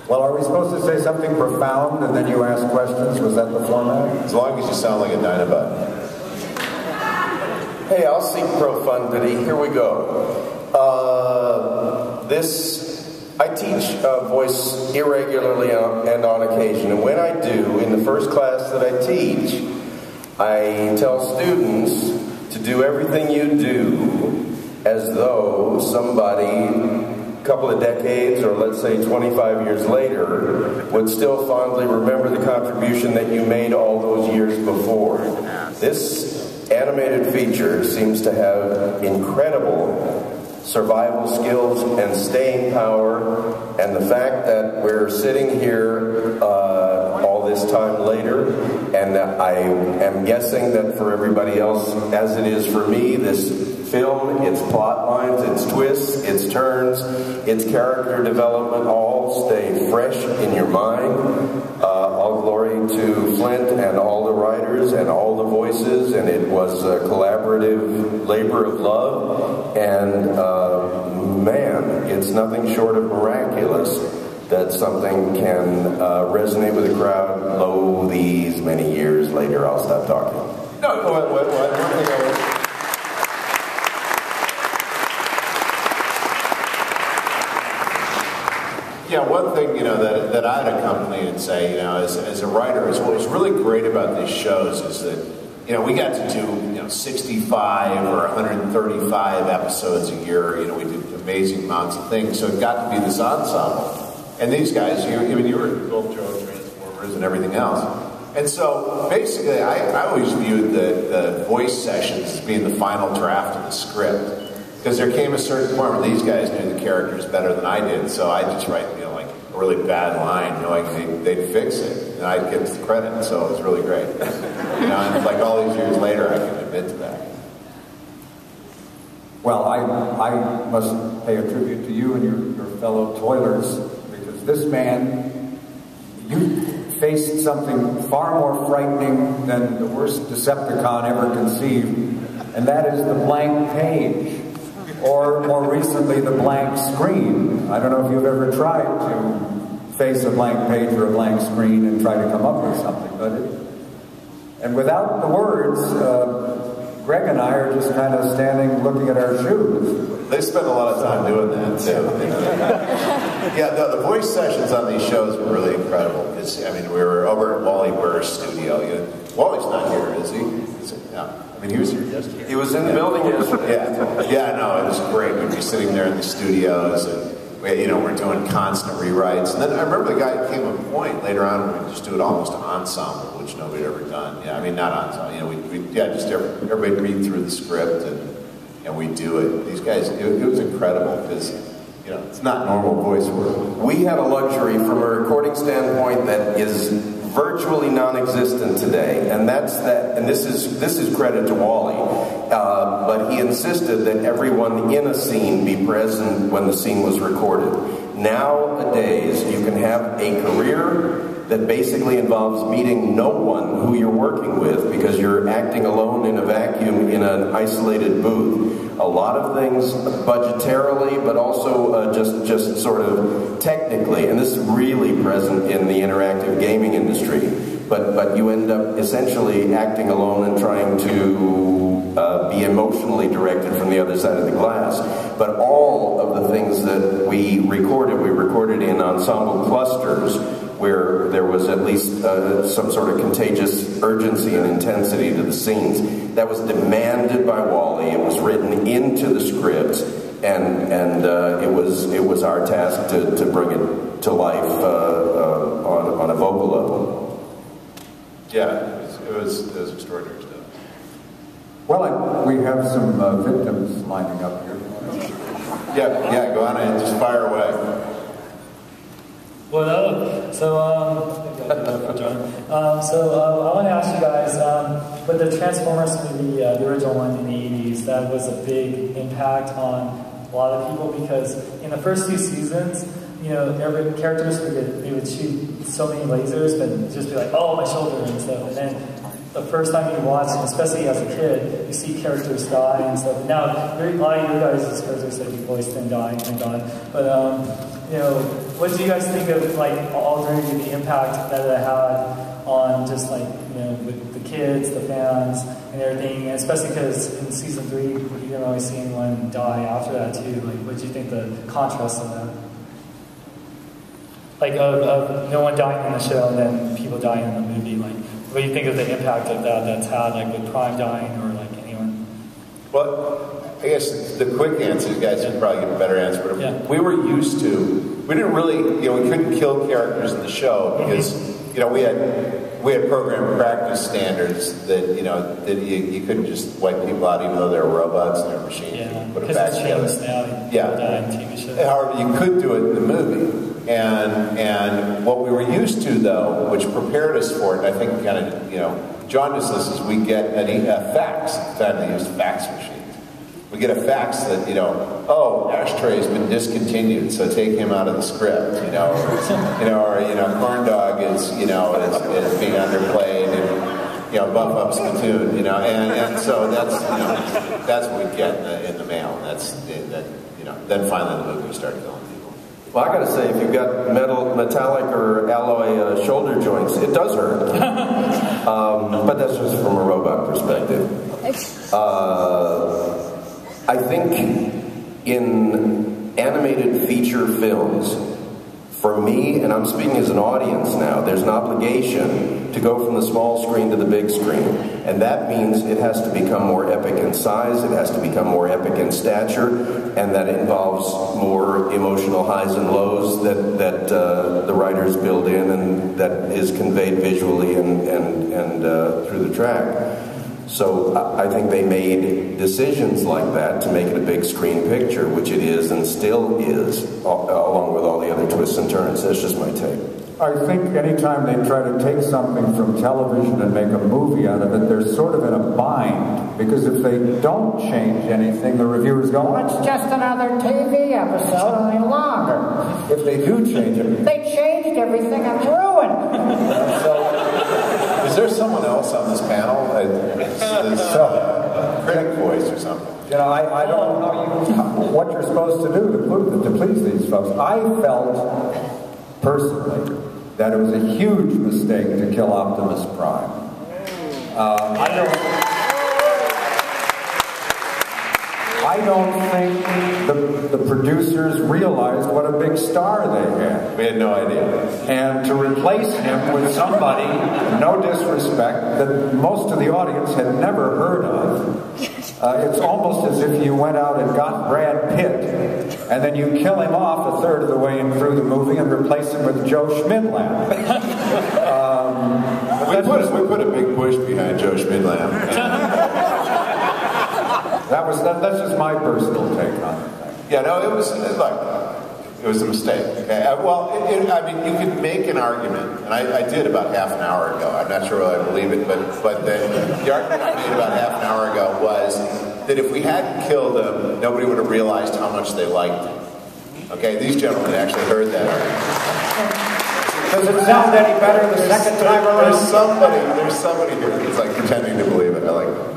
Well, are we supposed to say something profound and then you ask questions? Was that the format? As long as you sound like a Dinobot. Hey, I'll seek profundity. Here we go. I teach voice irregularly and on occasion. And when I do, in the first class that I teach, I tell students to do everything you do as though somebody a couple of decades, or let's say 25 years later, would still fondly remember the contribution that you made all those years before. This animated feature seems to have incredible survival skills and staying power, and the fact that we're sitting here all this time later, and I am guessing that for everybody else, as it is for me, this film, its plot lines, its twists, its turns, its character development all stay fresh in your mind. All glory to Flint and all the writers and all the voices, and it was a collaborative labor of love, and man, it's nothing short of miraculous that something can resonate with a crowd lo these many years later. I'll stop talking. No, what? Yeah, one thing, that I'd accompany and say, as a writer, is what's really great about these shows is that, we got to do, 65 or 135 episodes a year. We did amazing amounts of things, so it got to be this ensemble. And these guys, you were both Transformers and everything else. And so, basically, I always viewed the voice sessions as being the final draft of the script. Because there came a certain point where these guys knew the characters better than I did, so I'd just write, like a really bad line, they'd fix it, and I'd get the credit, so it was really great. And like all these years later, I can admit to that. Well, I must pay a tribute to you and your fellow toilers, because this man, you faced something far more frightening than the worst Decepticon ever conceived, and that is the blank page. Or more recently, the blank screen. I don't know if you've ever tried to face a blank page or a blank screen and try to come up with something, and without the words, Greg and I are just kind of standing looking at our shoes. They spend a lot of time doing that, too. Yeah, the voice sessions on these shows were really incredible, because, we were over at Wally Burr's studio. Wally's not here, is he? No. He was here yesterday. He was in the building yesterday. Yeah, no, it was great. We'd be sitting there in the studios, and we're doing constant rewrites. And then I remember the guy came a point later on where we just do it almost ensemble, which nobody had ever done. Yeah, not ensemble. Just everybody read through the script and we do it. These guys, it was incredible because it's not normal voice work. We had a luxury from a recording standpoint that is virtually non-existent today, and that's that. And this is credit to Wally, but he insisted that everyone in a scene be present when the scene was recorded. Nowadays, you can have a career that basically involves meeting no one who you're working with because you're acting alone in a vacuum in an isolated booth. A lot of things budgetarily, but also just sort of technically, and this is really present in the interactive gaming industry, but you end up essentially acting alone and trying to be emotionally directed from the other side of the glass. But all of the things that we recorded in ensemble clusters, where there was at least some sort of contagious urgency and intensity to the scenes. That was demanded by Wally. It was written into the script, and it was our task to bring it to life on a vocal level. Yeah, it was extraordinary stuff. Well, we have some victims lining up here. Yeah, go on and just fire away. Well, so I want to ask you guys, with the Transformers movie, the original one in the 80s, that was a big impact on a lot of people because in the first few seasons, every characters would shoot so many lasers, but just be like, oh, my shoulder and stuff. And then the first time you watch, especially as a kid, you see characters die and stuff. Now, a lot of your guys' characters that you voiced and die and gone, but what do you guys think of like ultimately the impact that it had on just like, you know, the kids, the fans, and everything, and especially because in season 3, you didn't really see anyone die after that too. Like, what do you think the contrast of that? Like, of no one dying in the show and then people dying in the movie. Like, what do you think of the impact of that that's had, like with Prime dying or like anyone? Well, I guess the quick answer, you guys would probably give a better answer, but yeah. we were used to, we didn't really, you know, we couldn't kill characters in the show because, you know, we had program practice standards that, you know, that you couldn't just wipe people out even though they were robots and they were machines. Yeah, you put it back together. Now, yeah. In TV shows. However, you could do it in the movie. And what we were used to, though, which prepared us for it, and I think kind of, you know, jaundiced us, is we get a fax. At the time they used fax machines. We get a fax that, you know, oh, Ashtray has been discontinued, so take him out of the script, you know, or Corn Dog is, you know, is being underplayed, and, you know, buff up Spittoon, you know, and so that's, you know, that's what we get in the mail, and that's, that, you know, then finally the movie started killing people. Well, I gotta say, if you've got metallic or alloy shoulder joints, it does hurt. But that's just from a robot perspective. I think in animated feature films, for me, and I'm speaking as an audience now, there's an obligation to go from the small screen to the big screen. And that means it has to become more epic in size, it has to become more epic in stature, and that involves more emotional highs and lows that the writers build in and that is conveyed visually and through the track. So I think they made decisions like that to make it a big screen picture, which it is and still is, along with all the other twists and turns. That's just my take. I think anytime they try to take something from television and make a movie out of it, they're sort of in a bind. Because if they don't change anything, the reviewers go, well, it's just another TV episode, any longer. If they do change it, they changed everything and ruined. Is there someone else on this panel? Critic voice or something? You know, I don't know what you're supposed to do to please these folks. I felt, personally, that it was a huge mistake to kill Optimus Prime. I don't think the producers realized what a big star they had. We had no idea. And to replace him with somebody, no disrespect, that most of the audience had never heard of. It's almost as if you went out and got Brad Pitt, and then you kill him off a third of the way in through the movie and replace him with Joe Schmidlam. We put a big push behind Joe Schmidlam. That's just my personal take on it. Yeah, no, it was a mistake. Okay? I mean, you could make an argument, and I did about half an hour ago. I'm not sure whether I believe it, but the argument I made about half an hour ago was that if we hadn't killed them, nobody would have realized how much they liked him. Okay, these gentlemen actually heard that argument. Does it sound any better the second time around? There's somebody here that's like pretending to believe it. I like.